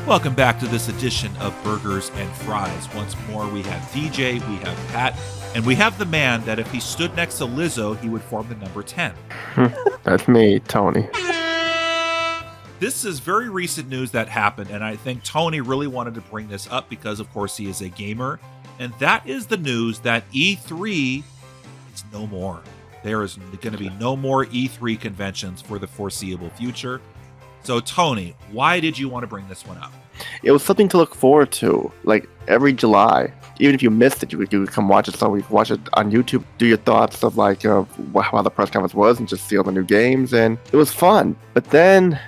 Welcome back to this edition of Burgers and Fries. Once more, we have DJ, we have Pat, and we have the man that if he stood next to Lizzo, he would form the number 10. That's me, Tony. This is very recent news that happened, and I think Tony really wanted to bring this up because, of course, he is a gamer. And that is the news that E3 is no more. There is going to be no more E3 conventions for the foreseeable future. So, Tony, why did you want to bring this one up? It was something to look forward to, like every July. Even if you missed it, you could come watch it somewhere. You could watch it on YouTube, do your thoughts of like how the press conference was, and just see all the new games. And it was fun. But then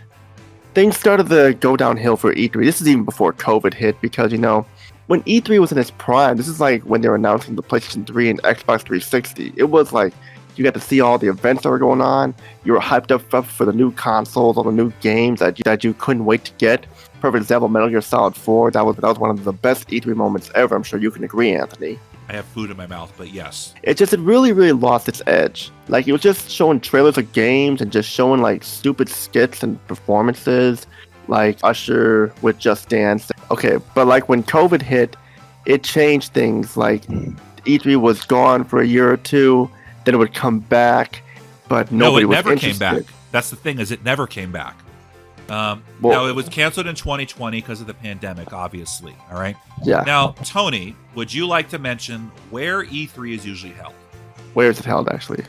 things started to go downhill for E3. This is even before COVID hit, because when E3 was in its prime, this is like when they were announcing the PlayStation 3 and Xbox 360. It was like you got to see all the events that were going on. You were hyped up for the new consoles, all the new games that you couldn't wait to get. Perfect example, Metal Gear Solid 4. That was one of the best E3 moments ever. I'm sure you can agree, Anthony. I have food in my mouth, but yes. It really, really lost its edge. Like, it was just showing trailers of games and just showing like stupid skits and performances, like Usher with Just Dance. Okay, but like when COVID hit, it changed things. Like E3 was gone for a year or two. Then it would come back, but nobody was interested. No, it never came back. That's the thing, is it never came back. Now, it was canceled in 2020 because of the pandemic, obviously. All right? Yeah. Now, Tony, would you like to mention where E3 is usually held? Where is it held, actually?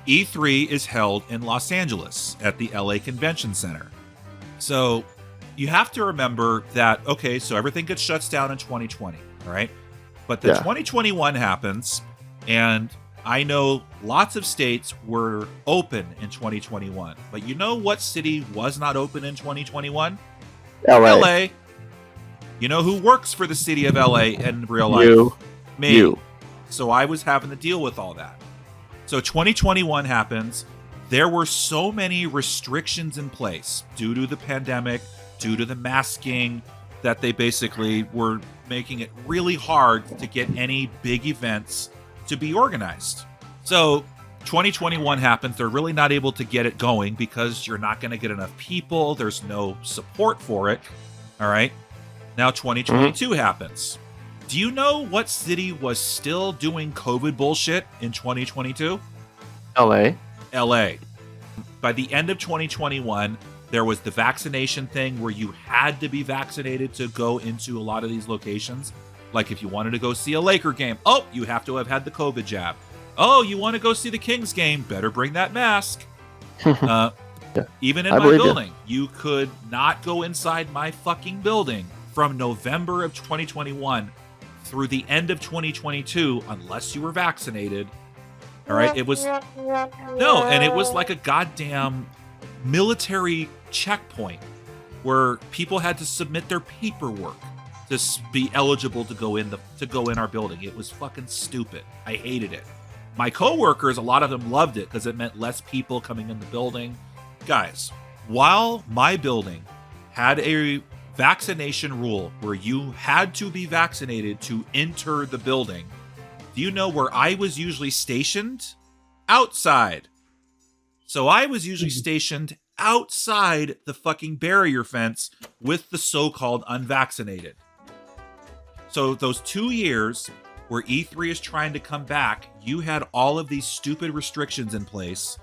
E3 is held in Los Angeles at the LA Convention Center. So you have to remember that, okay, so everything gets shut down in 2020, all right? But the 2021 happens, and I know lots of states were open in 2021, but you know what city was not open in 2021? LA. You know who works for the city of LA in real life? Me. So I was having to deal with all that. So 2021 happens. There were so many restrictions in place due to the pandemic, due to the masking, that they basically were making it really hard to get any big events to be organized. So 2021 happens. They're really not able to get it going because you're not going to get enough people. There's no support for it. All right. Now 2022 happens. Do you know what city was still doing COVID bullshit in 2022? LA. By the end of 2021, there was the vaccination thing where you had to be vaccinated to go into a lot of these locations. Like if you wanted to go see a Laker game, you have to have had the COVID jab. Oh, you want to go see the Kings game? Better bring that mask. Even in my building, you could not go inside my fucking building from November of 2021 through the end of 2022 unless you were vaccinated. All right, it was like a goddamn military checkpoint where people had to submit their paperwork to be eligible to go in our building. It was fucking stupid. I hated it. My coworkers, a lot of them loved it because it meant less people coming in the building. Guys, while my building had a vaccination rule where you had to be vaccinated to enter the building, do you know where I was usually stationed? Outside. So I was usually stationed outside the fucking barrier fence with the so-called unvaccinated. So those 2 years where E3 is trying to come back, you had all of these stupid restrictions in place.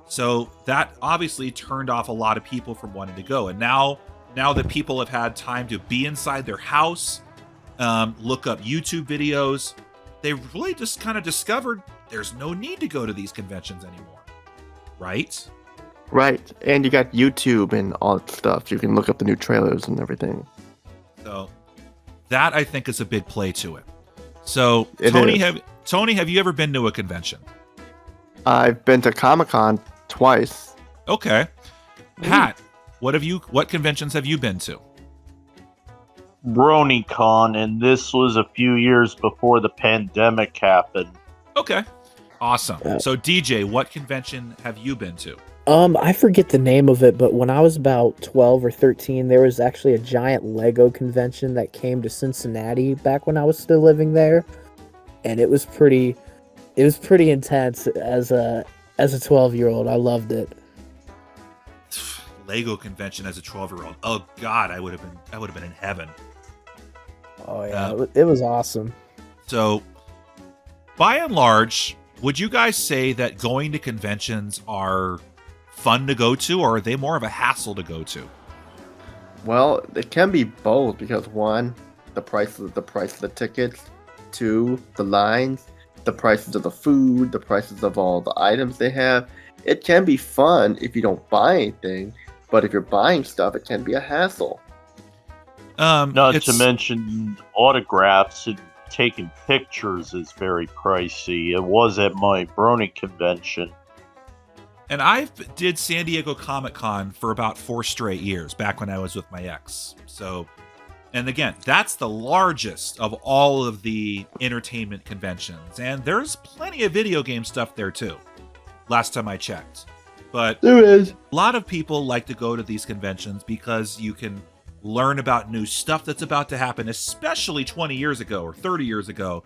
So that obviously turned off a lot of people from wanting to go. And now that people have had time to be inside their house, look up YouTube videos, they really just kind of discovered there's no need to go to these conventions anymore. Right? Right. And you got YouTube and all that stuff. You can look up the new trailers and everything. So that, I think, is a big play to it. So, Tony, have you ever been to a convention? I've been to ComicCon twice. Okay. Pat, what conventions have you been to? BronyCon, and this was a few years before the pandemic happened. Okay. Awesome. So, DJ, what convention have you been to? I forget the name of it, but when I was about 12 or 13, there was actually a giant Lego convention that came to Cincinnati back when I was still living there, and it was pretty intense as a 12-year-old. I loved it. Lego convention as a 12-year-old. Oh God, I would have been in heaven. Oh yeah, it was awesome. So, by and large, would you guys say that going to conventions are fun to go to, or are they more of a hassle to go to? Well, it can be both because one, the price of the tickets, two, the lines, the prices of the food, the prices of all the items they have. It can be fun if you don't buy anything, but if you're buying stuff, it can be a hassle. Not to mention autographs and taking pictures is very pricey. It was at my Brony convention. And I did San Diego ComicCon for about 4 straight years, back when I was with my ex. So, and again, that's the largest of all of the entertainment conventions. And there's plenty of video game stuff there too, last time I checked. But there is. A lot of people like to go to these conventions because you can learn about new stuff that's about to happen, especially 20 years ago or 30 years ago.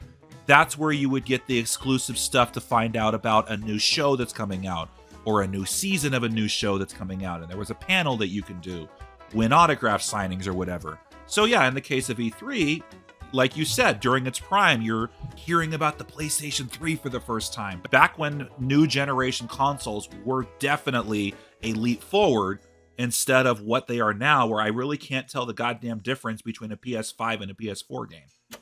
That's where you would get the exclusive stuff to find out about a new show that's coming out, or a new season of a new show that's coming out. And there was a panel that you can do, win autograph signings or whatever. So yeah, in the case of E3, like you said, during its prime, you're hearing about the PlayStation 3 for the first time. Back when new generation consoles were definitely a leap forward instead of what they are now, where I really can't tell the goddamn difference between a PS5 and a PS4 game.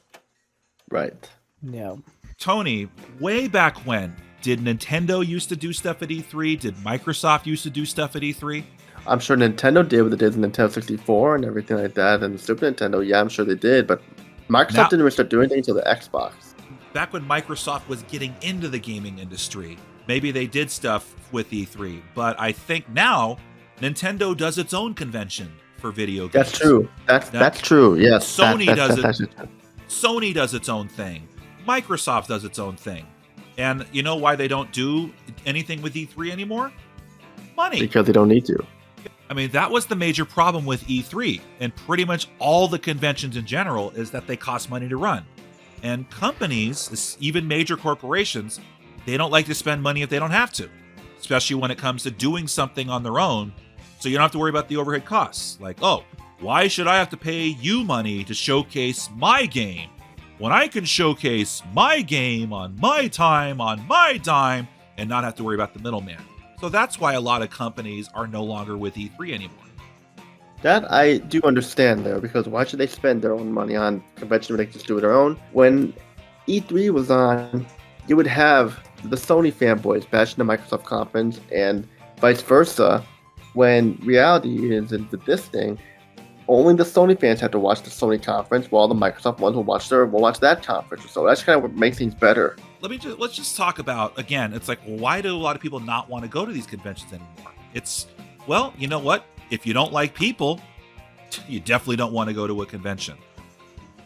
Right. Yeah. Tony, way back when, did Nintendo used to do stuff at E3? Did Microsoft used to do stuff at E3? I'm sure Nintendo did with the days of Nintendo 64 and everything like that, and Super Nintendo, yeah, I'm sure they did, but Microsoft didn't really start doing anything until the Xbox. Back when Microsoft was getting into the gaming industry, maybe they did stuff with E3, but I think now Nintendo does its own convention for video games. That's true. That's true. Yes. Sony does it. Sony does its own thing. Microsoft does its own thing. And you know why they don't do anything with E3 anymore? Money. Because they don't need to. I mean, that was the major problem with E3 and pretty much all the conventions in general, is that they cost money to run. And companies, even major corporations, they don't like to spend money if they don't have to, especially when it comes to doing something on their own. So you don't have to worry about the overhead costs. Like, oh, why should I have to pay you money to showcase my game when I can showcase my game on my time, and not have to worry about the middleman? So that's why a lot of companies are no longer with E3 anymore. That I do understand there, because why should they spend their own money on convention when they can just do it their own? When E3 was on, you would have the Sony fanboys bashing the Microsoft conference and vice versa. When reality is that this thing, only the Sony fans have to watch the Sony conference, while the Microsoft ones will watch that conference. So that's kind of what makes things better. Let's just talk about, again, it's like, why do a lot of people not want to go to these conventions anymore? It's, well, you know what? If you don't like people, you definitely don't want to go to a convention.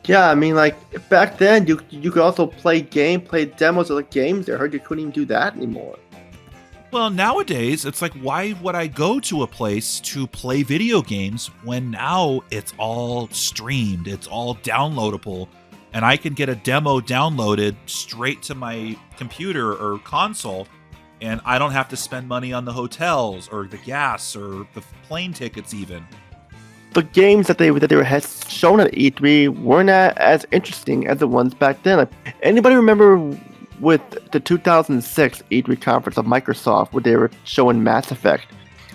Yeah, I mean, like, back then, you could also play demos of the games there. I heard you couldn't even do that anymore. Well, nowadays, it's like, why would I go to a place to play video games when now it's all streamed, it's all downloadable, and I can get a demo downloaded straight to my computer or console, and I don't have to spend money on the hotels or the gas or the plane tickets even. The games that they were shown at E3 weren't as interesting as the ones back then. Like, anybody remember with the 2006 E3 conference of Microsoft where they were showing Mass Effect?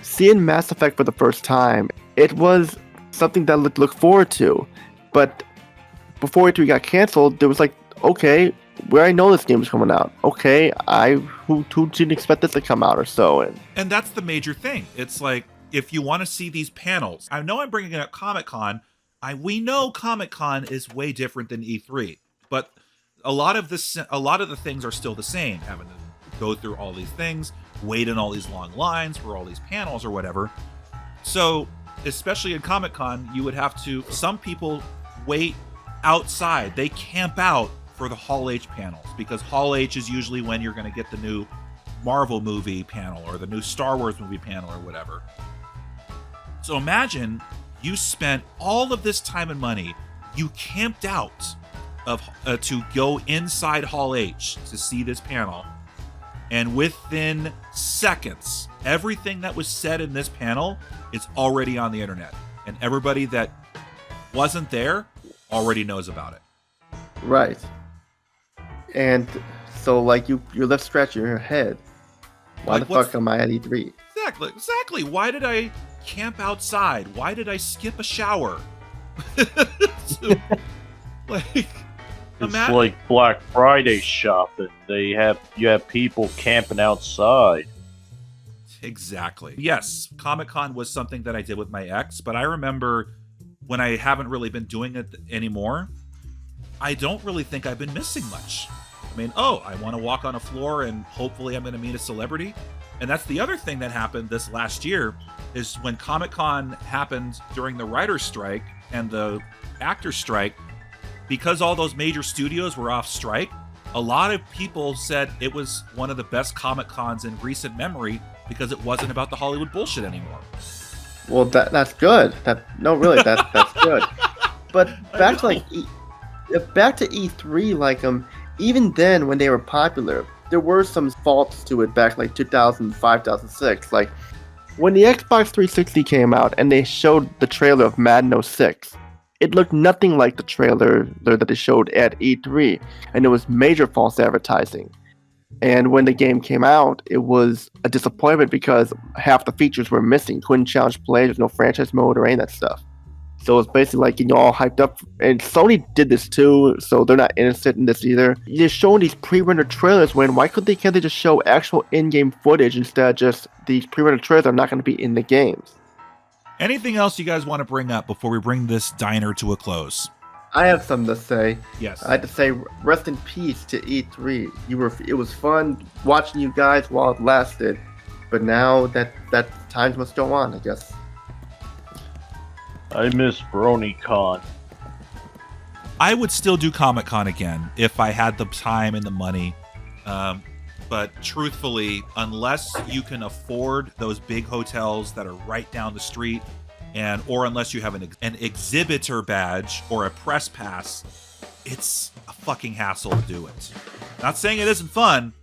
Seeing Mass Effect for the first time, it was something that look forward to. But before E3 got canceled, there was like, okay, where I know this game is coming out. Okay, who didn't expect this to come out or so? And that's the major thing. It's like, if you want to see these panels, I know I'm bringing up Comic-Con. We know Comic-Con is way different than E3, but a lot of the things are still the same. Having to go through all these things, wait in all these long lines for all these panels or whatever. So, especially in Comic-Con, you would have to. Some people wait outside. They camp out for the Hall H panels, because Hall H is usually when you're going to get the new Marvel movie panel or the new Star Wars movie panel or whatever. So imagine you spent all of this time and money, you camped out to go inside Hall H to see this panel, And within seconds, everything that was said in this panel is already on the internet. And everybody that wasn't there already knows about it. Right. And so, like, you're left scratching your head. Why Like, the fuck am I at E3? Exactly. Why did I camp outside? Why did I skip a shower? It's like Black Friday shopping. You have people camping outside. Exactly. Yes, Comic-Con was something that I did with my ex, but I remember when I haven't really been doing it anymore, I don't really think I've been missing much. I mean, I want to walk on a floor and hopefully I'm going to meet a celebrity. And that's the other thing that happened this last year is when Comic-Con happened during the writer's strike and the actor's strike, because all those major studios were off strike, a lot of people said it was one of the best Comic-Cons in recent memory because it wasn't about the Hollywood bullshit anymore. Well, that's good. That's good. But back to E3, like even then when they were popular, there were some faults to it back like 2005, 2006. Like when the Xbox 360 came out and they showed the trailer of Madden 06, it looked nothing like the trailer that they showed at E3, and it was major false advertising. And when the game came out, it was a disappointment because half the features were missing. Couldn't challenge play, there's no franchise mode or any of that stuff. So it's basically like, all hyped up. And Sony did this too, so they're not innocent in this either. You're showing these pre-rendered trailers when can't they just show actual in-game footage instead of just these pre-rendered trailers are not going to be in the games? Anything else you guys want to bring up before we bring this diner to a close? I have something to say. Yes. I had to say rest in peace to E3. It was fun watching you guys while it lasted, but now that times must go on, I guess. I miss BronyCon. I would still do Comic-Con again if I had the time and the money. But truthfully, unless you can afford those big hotels that are right down the street, or unless you have an exhibitor badge or a press pass, it's a fucking hassle to do it. Not saying it isn't fun,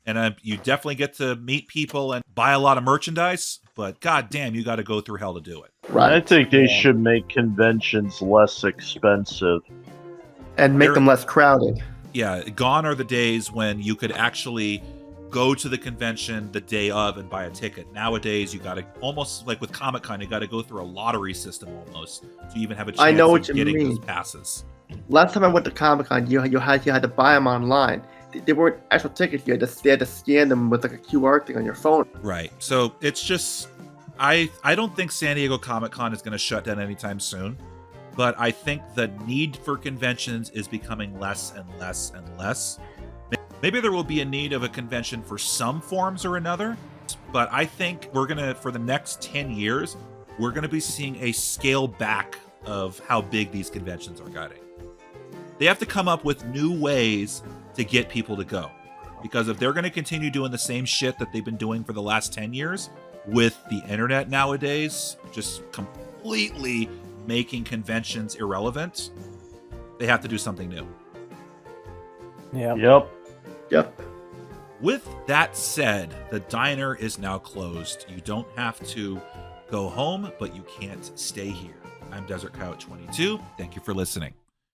and you definitely get to meet people and buy a lot of merchandise, but goddamn, you got to go through hell to do it. Right. I think they should make conventions less expensive. And make them less crowded. Yeah, gone are the days when you could actually go to the convention the day of and buy a ticket. Nowadays, you got to, almost like with Comic-Con, you got to go through a lottery system almost to even have a chance of getting those passes. Last time I went to Comic-Con, you had to buy them online. They weren't actual tickets. They had to scan them with like a QR thing on your phone. Right. So it's just, I don't think San Diego Comic-Con is going to shut down anytime soon. But I think the need for conventions is becoming less and less and less. Maybe there will be a need of a convention for some forms or another, but I think for the next 10 years, we're going to be seeing a scale back of how big these conventions are getting. They have to come up with new ways to get people to go. Because if they're going to continue doing the same shit that they've been doing for the last 10 years, with the internet nowadays just completely making conventions irrelevant, they have to do something new. Yep. With that said, the diner is now closed. You don't have to go home, but you can't stay here. I'm Desert Coyote 22. Thank you for listening.